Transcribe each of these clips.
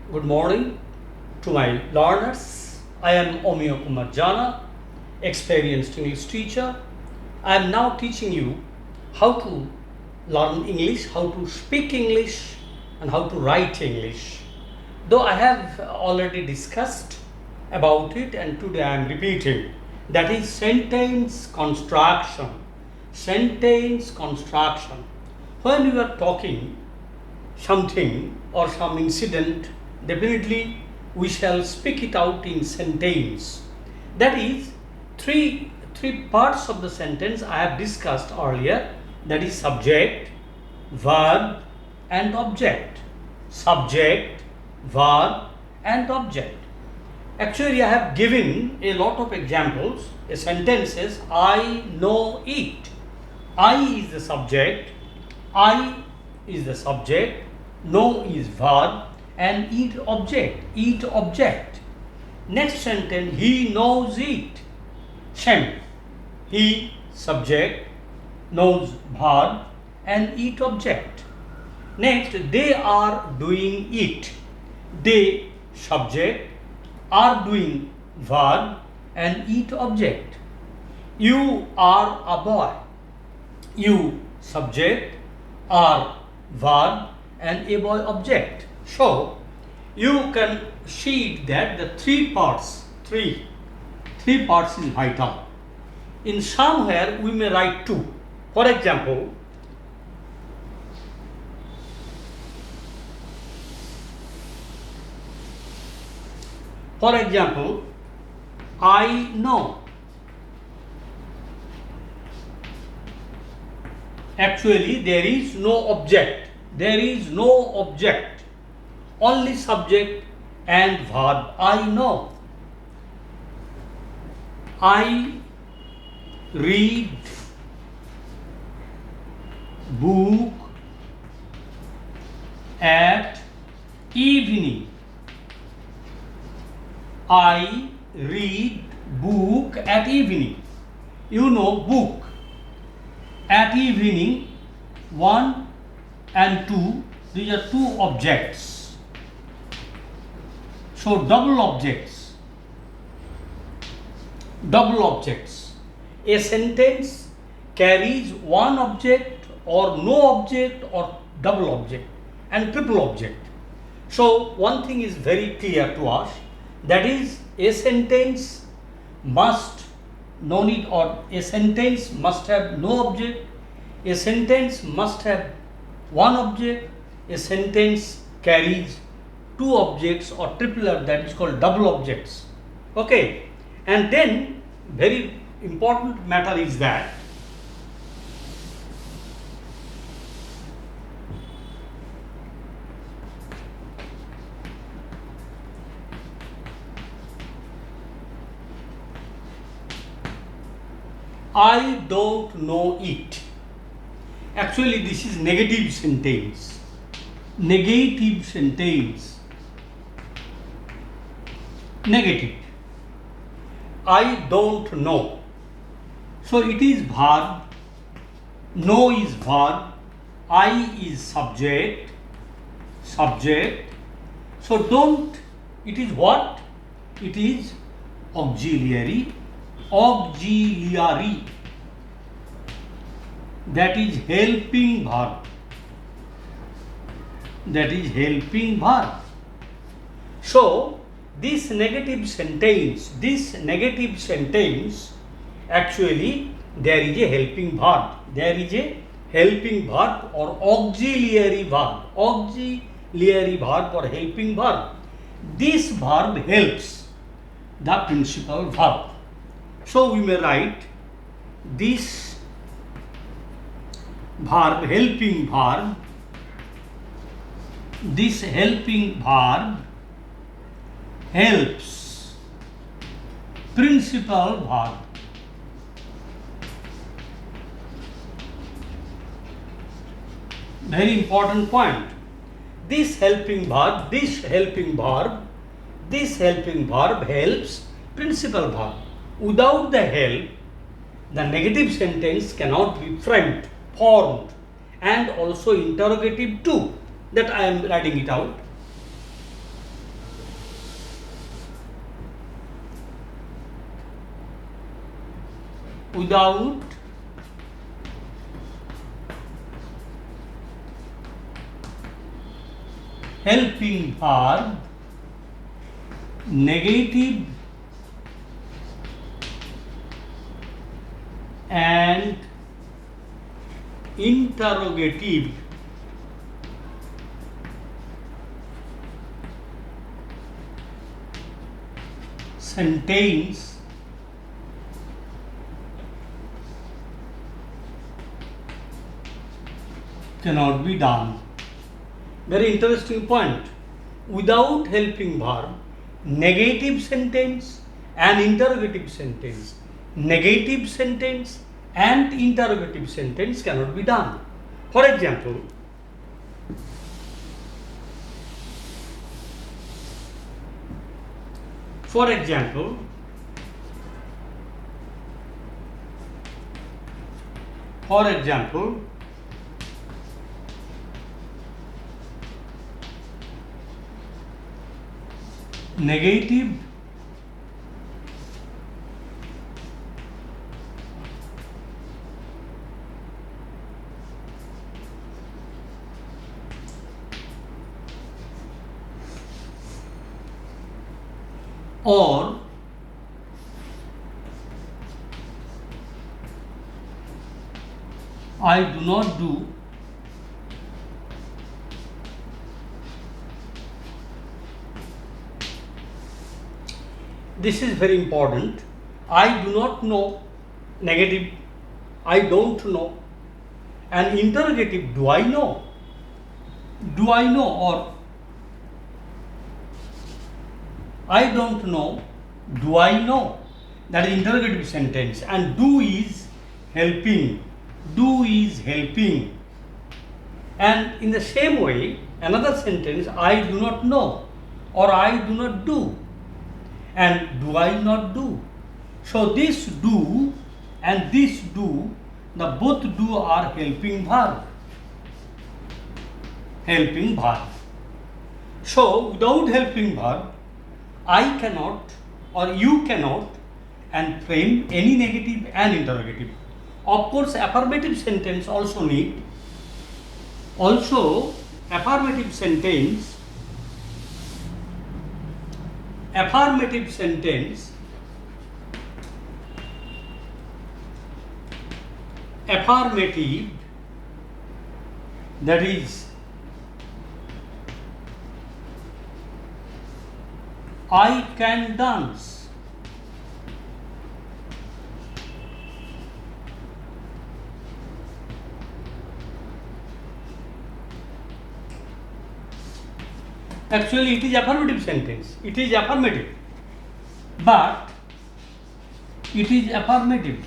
Good morning to my learners. I am Omiyo Kumar Jana, experienced English teacher. I am now teaching you how to learn English, how to speak English, and how to write English. Though I have already discussed about it, and today I am repeating. That is sentence construction. Sentence construction. When you are talking something or some incident, definitely we shall speak it out in sentence. That is three parts of the sentence I have discussed earlier. That is subject, verb, and object. Subject, verb, and object. Actually, I have given a lot of examples. A sentence says, I know it. I is the subject, I is the subject, know is verb, and it object. It object. Next sentence, he knows it. Same. He subject, knows verb, and it object. Next, they are doing it. They subject, are doing verb, and it object. You are a boy. You subject, are verb, and a boy object. So you can see that the three parts is vital. In somewhere we may write two. For example, I know. Actually, there is no object. There is no object. Only subject and verb. I know. I read book at evening. I read book at evening. You know book. At evening, 1 and 2, these are two objects. So double objects. Double objects. A sentence carries one object or no object or double object and triple object. So one thing is very clear to us, that is a sentence must a sentence must have no object, a sentence must have one object, a sentence carries two objects or triple, that is called double objects. Okay, and then very important matter is that I don't know it. Actually, this is negative sentence. Negative sentence. Negative. I don't know. So it is verb. Know is verb. I is subject. Subject. So don't. It is what? It is auxiliary. Auxiliary, that is helping verb. That is helping verb. So this negative sentence, actually there is a helping verb. There is a helping verb or auxiliary verb. Auxiliary verb or helping verb. This verb helps the principal verb. So we may write this verb, helping verb, this helping verb helps principal verb. Very important point. This helping verb helps principal verb. Without the help, the negative sentence cannot be formed, and also interrogative too. That I am writing it out. without helping verb, negative and interrogative sentence cannot be done. Very interesting point. Without helping verb, negative sentence and interrogative sentence, negative sentence and interrogative sentence cannot be done. For example, negative or I do not do this is very important. I do not know, negative, I don't know, and interrogative, do I know? Do I know, or I don't know, do I know? That is interrogative sentence, and do is helping. Do is helping. And in the same way, another sentence, I do not know, or I do not do, and do I not do. So this do and this do, the both do are helping verb. Helping verb. So without helping verb, I cannot or you cannot and frame any negative and interrogative. Of course, affirmative sentence also need. Also, affirmative sentence affirmative, that is I can dance. Actually, it is affirmative sentence. It is affirmative. But it is affirmative.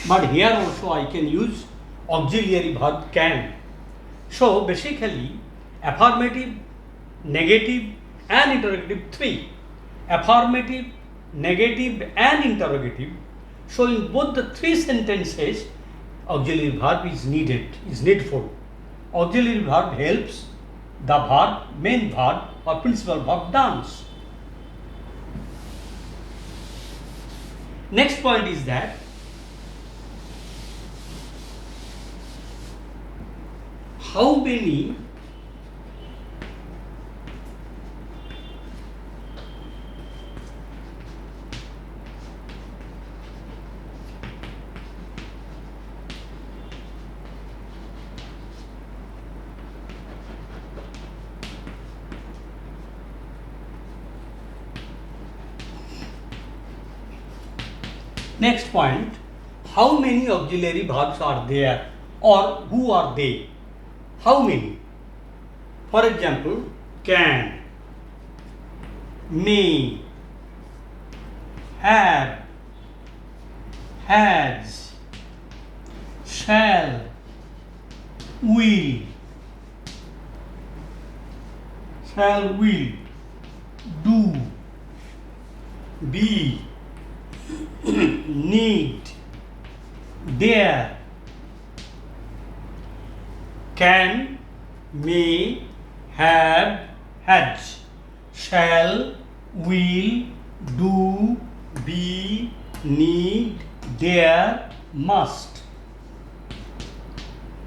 But here also I can use auxiliary verb can. So basically, affirmative, negative and interrogative, three. Affirmative, negative and interrogative. So in both the three sentences, auxiliary verb is needed, is needful. Auxiliary verb helps the verb, main verb or principal verb dance. Next point is that how many Next point, how many auxiliary verbs are there or who are they? How many? For example, can, may, have, has, shall, will, do, be, need, dare. Can, may, have, has, shall, will, do, be, need, there must.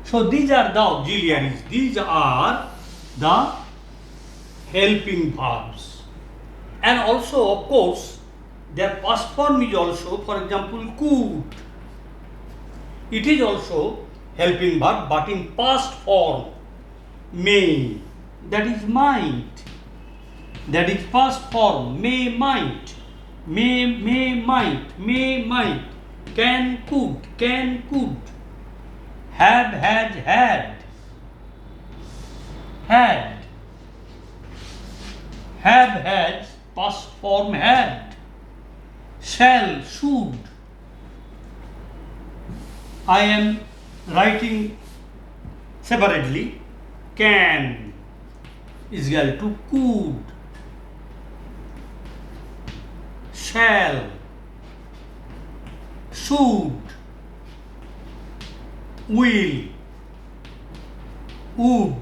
So these are the auxiliaries. These are the helping verbs. And also, of course, their past form is also, for example, could. It is also helping verb, but in past form. May, that is might. That is past form. May, might. May, might. May, might. Can, could. Have, had. Had. Have, had, past form had. Shall, should. I am writing separately. Can is equal to could. Shall, should, will, would.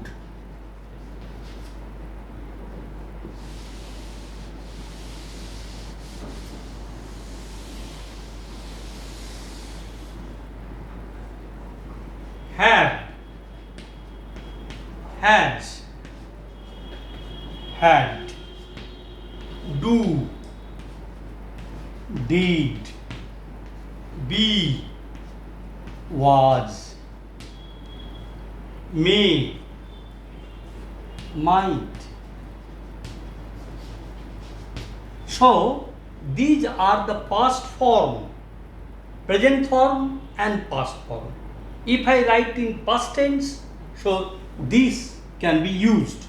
Have, has, had, do, did, be, was, may, might. So these are the past form, present form and past form. If I write in past tense, so this can be used.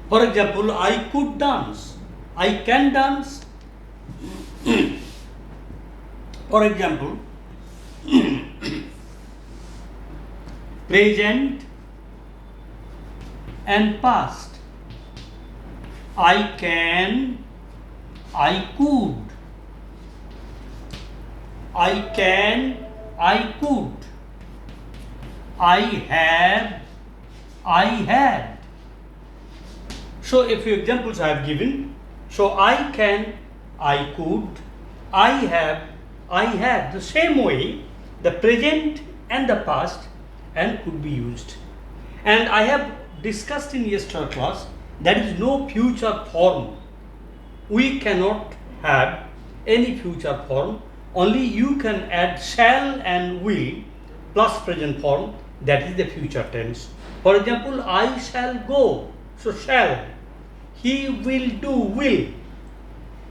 For example, I could dance, I can dance. For example, present and past. I can, I could. I can, I could. I have, I had. So a few examples I have given. So I can, I could, I have, I had. The same way the present and the past and could be used. And I have discussed in yesterday's class, there is no future form. We cannot have any future form. Only you can add shall and will plus present form. That is the future tense. For example, I shall go. So shall. He will do, will.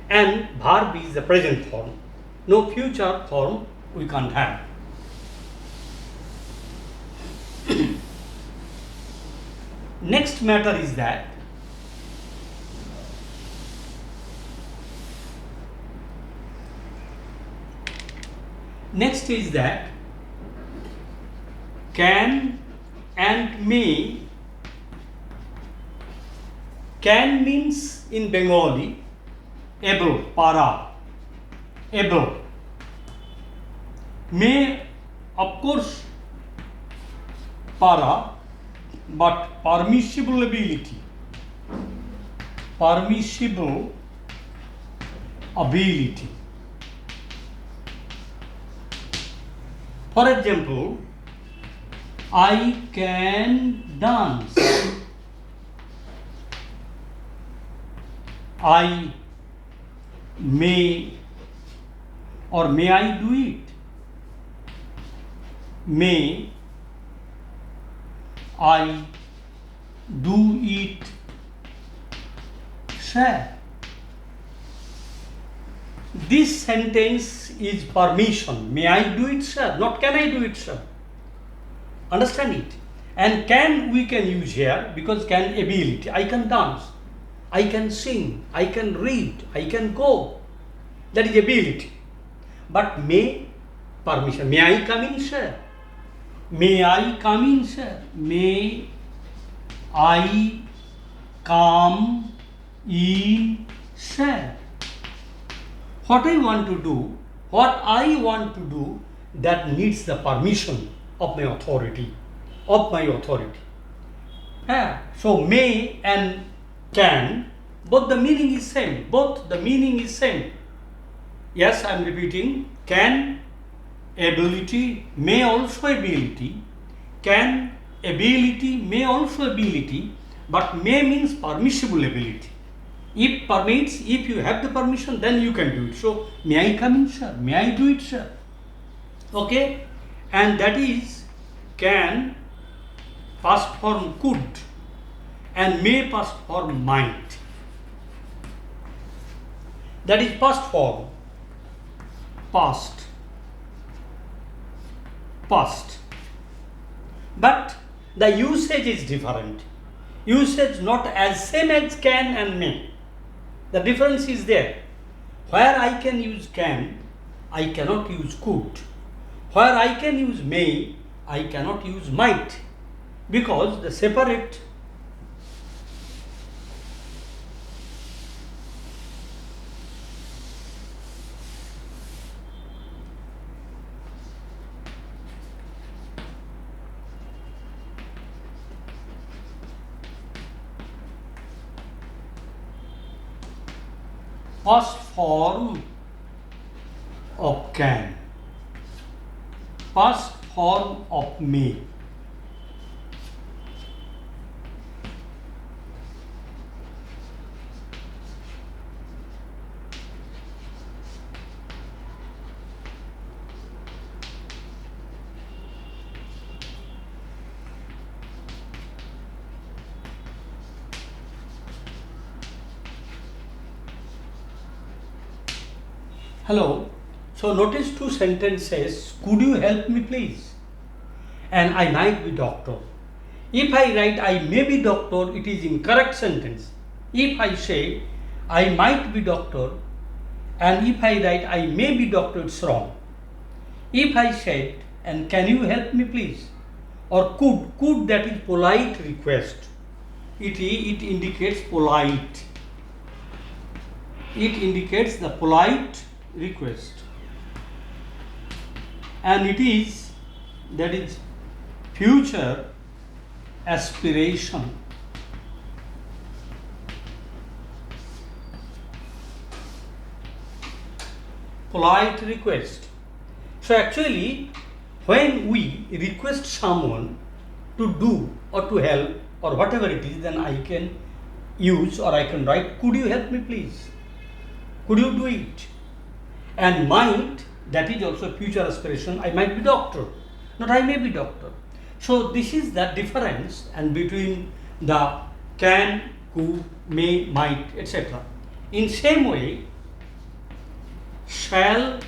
And verb is the present form. No future form we can't have. Next matter is that can and may. Can means in Bengali able, para, able. May, of course, para, but permissible ability. Permissible ability. For example, I can dance. I may or may I do it? May I do it, shall. This sentence is permission. May I do it, sir? Not can I do it, sir? Understand it? And can we can use here because can ability. I can dance, I can sing, I can read, I can go. That is ability. But may, permission. May I come in, sir? May I come in, sir? May I come in, sir? What I want to do, that needs the permission of my authority, So may and can, both the meaning is same. Yes, I am repeating. Can ability, may also ability, can ability, may also ability, but may means permissible ability. If permits, if you have the permission, then you can do it. So, may I come in, sir? May I do it, sir? Okay, and that is can, past form could, and may past form might. That is past form, past. But the usage is different. Usage not as same as can and may. The difference is there. Where I can use can, I cannot use could. Where I can use may, I cannot use might, because the separate past form of can, past form of may. Hello. So notice two sentences. Could you help me please? And I might be doctor. If I write I may be doctor, it is incorrect sentence. If I say I might be doctor, and if I write I may be doctor, it's wrong. If I said and can you help me please, or could, that is polite request. It indicates polite. It indicates the polite request, and it is, that is future aspiration. Polite request. So actually, when we request someone to do or to help or whatever it is, then I can use or I can write, could you help me please? Could you do it? And might, that is also future aspiration. I might be doctor, not I may be doctor. So this is the difference and between the can, could, may, might, etc. In same way, shall,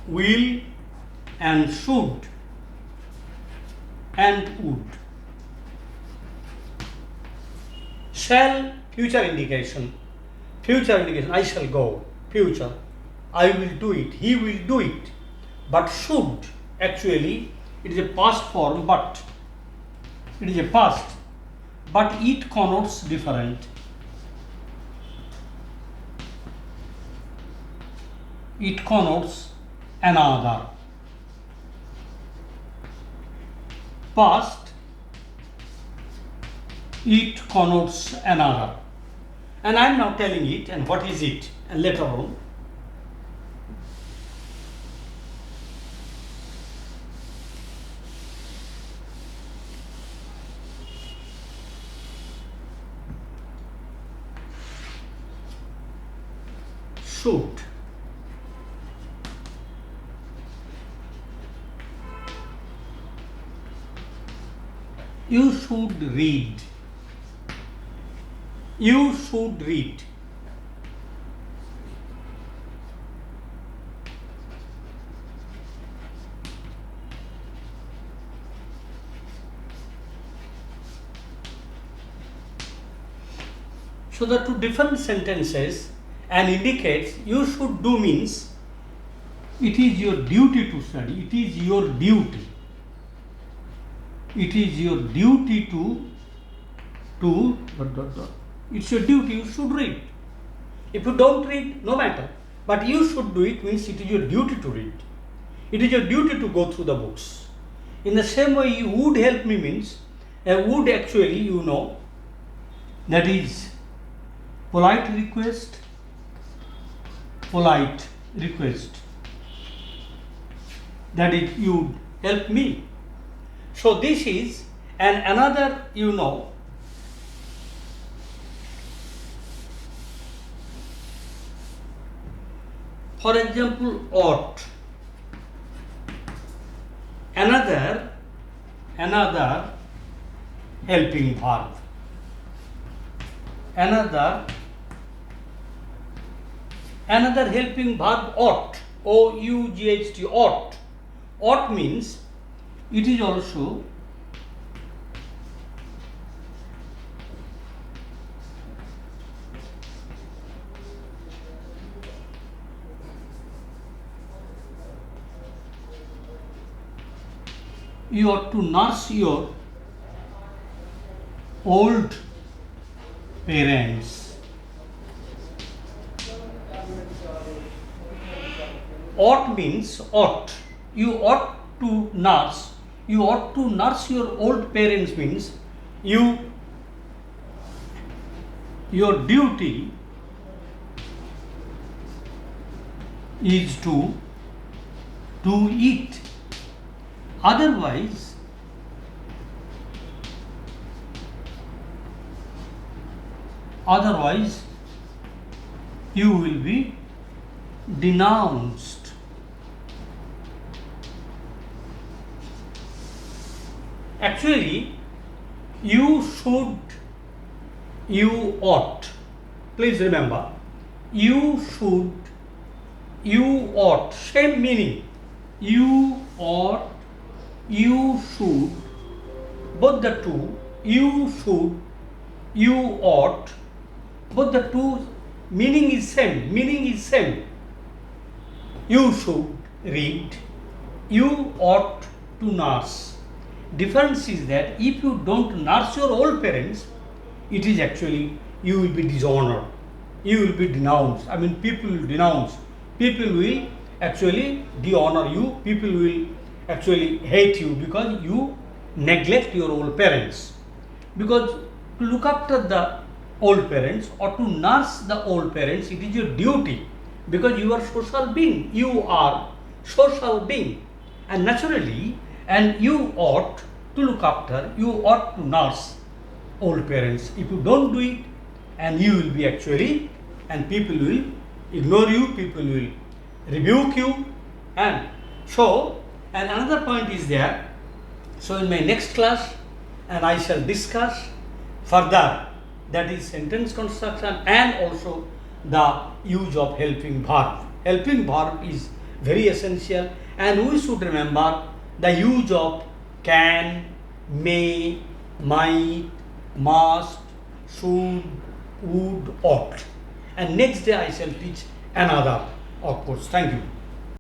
will, and should, and would. Shall, future indication. Future indication, I shall go. Future, I will do it, he will do it. But should, actually, it is a past form, but it is a past, but it connotes different. It connotes another. Past, it connotes another. And I am now telling it, and what is it? And later on, should. You should read. You should read. So the two different sentences and indicates you should do means it is your duty to study. It is your duty. It is your duty to it's your duty, you should read. If you don't read, no matter. But you should do it means it is your duty to read. It is your duty to go through the books. In the same way, you would help me means, would actually, you know, that is polite request, polite request. that it you help me. So this is, and another, for example, ought. Another helping verb. Another helping verb, ought. O-U-G-H-T, ought. Ought means it is also you ought to nurse your old parents. Ought means ought. You ought to nurse. You ought to nurse your old parents means your duty is to do it. Otherwise, you will be denounced. Actually, you should, you ought. Please remember, you should, you ought, same meaning. You ought, you should, both the two, you should, you ought, both the two meaning is same. You should read, you ought to nurse. Difference is that if you don't nurse your old parents, it is actually you will be dishonored, you will be denounced. People will denounce, people will actually dishonor you, people will actually hate you because you neglect your old parents. Because to look after the old parents or to nurse the old parents, it is your duty, because you are social being, and naturally, and you ought to look after, you ought to nurse old parents. If you don't do it, and you will be actually, and people will ignore you, people will rebuke you, and another point is there. So in my next class, and I shall discuss further, that is sentence construction and also the use of helping verb. Helping verb is very essential, and we should remember the use of can, may, might, must, should, would, ought. And next day I shall teach another, of course. Thank you.